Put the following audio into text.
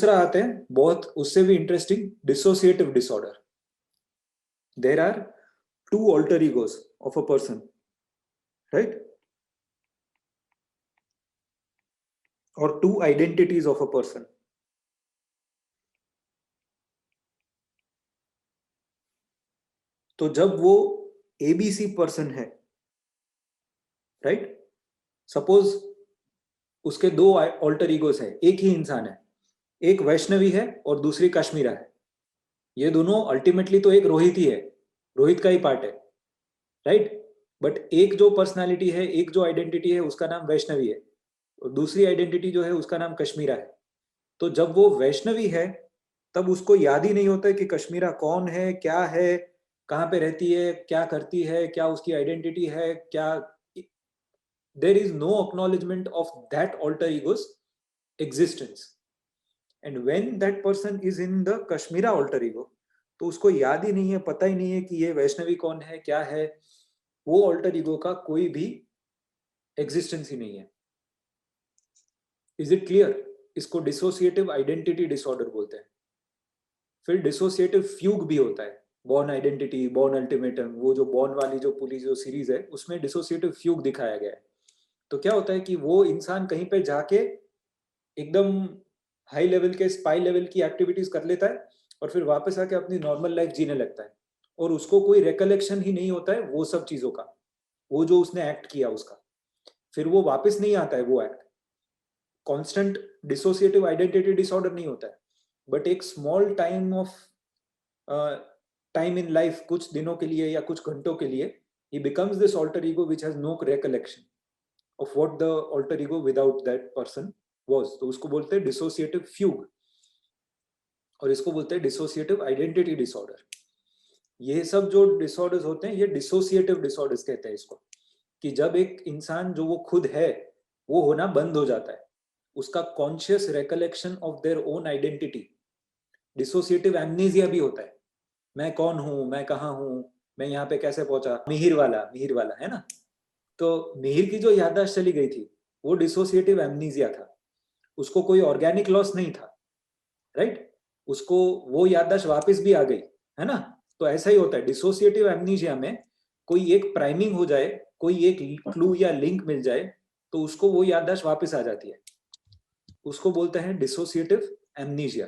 दूसरा आते हैं बहुत उससे भी interesting, dissociative disorder. There are two alter egos of a person, right, और two identities of a person. तो जब वो एबीसी पर्सन है, राइट, सपोज उसके दो ऑल्टर ईगोस है, एक ही इंसान है, एक वैष्णवी है और दूसरी कश्मीरा है। ये दोनों अल्टीमेटली तो एक रोहित ही है, रोहित का ही पार्ट है, राइट, बट एक जो पर्सनालिटी है, एक जो आइडेंटिटी है उसका नाम वैष्णवी है और दूसरी आइडेंटिटी जो है उसका नाम कश्मीरा है। तो जब वो वैष्णवी है तब उसको याद ही नहीं होता है कि कश्मीरा कौन है, क्या है, कहाँ पे रहती है, क्या करती है, क्या उसकी आइडेंटिटी है, क्या। there is no acknowledgement of that alter ego's existence, and when that person is in the Kashmira alter ego, तो उसको याद ही नहीं है, पता ही नहीं है कि ये वैष्णवी कौन है, क्या है, वो alter ego का कोई भी एग्जिस्टेंस ही नहीं है। Is it clear? इसको डिसोसिएटिव आइडेंटिटी डिसऑर्डर बोलते हैं। फिर डिसोसिएटिव फ्यूग भी होता है, बॉर्न आइडेंटिटी, बॉर्न अल्टीमेटम, वो जो बॉर्न वाली जो पूरी जो सीरीज है उसमें डिसोसिएटिव फ्यूग दिखाया गया है। तो क्या होता है कि वो इंसान कहीं पे जाके एकदम हाई लेवल के स्पाई लेवल की एक्टिविटीज कर लेता है और फिर वापस आके अपनी नॉर्मल लाइफ जीने लगता है और उसको कोई रिकलेक्शन ही नहीं होता है वो सब चीजों का, वो जो उसने एक्ट किया उसका, फिर वो वापस नहीं आता है वो act. Constant dissociative identity disorder नहीं होता है, बट एक स्मॉल टाइम इन लाइफ, कुछ दिनों के लिए या कुछ घंटों के लिए, he becomes this alter ego which has no recollection of what the alter ego without that person was। तो उसको बोलते हैं डिसोसिएटिव फ्यूग और इसको बोलते हैं डिसोसिएटिव आइडेंटिटी डिसऑर्डर। ये सब जो डिसऑर्डर्स होते हैं ये डिसोसिएटिव डिसऑर्डर्स कहते हैं इसको, कि जब एक इंसान जो वो खुद है वो होना बंद हो जाता है, उसका conscious recollection of their own identity. Dissociative amnesia भी होता है, मैं कौन हूं, मैं कहाँ हूं, मैं यहाँ पे कैसे पहुंचा, मिहिर वाला है ना। तो मिहिर की जो याददाश्त चली गई थी वो डिसोसिएटिव एमनीजिया था, उसको कोई ऑर्गेनिक लॉस नहीं था, राइट, उसको वो याददाश्त वापस भी आ गई, है ना। तो ऐसा ही होता है डिसोसिएटिव एमनीजिया में, कोई एक प्राइमिंग हो जाए, कोई एक क्लू या लिंक मिल जाए तो उसको वो याददाश्त वापस आ जाती है, उसको बोलते हैं डिसोसिएटिव एमनीजिया।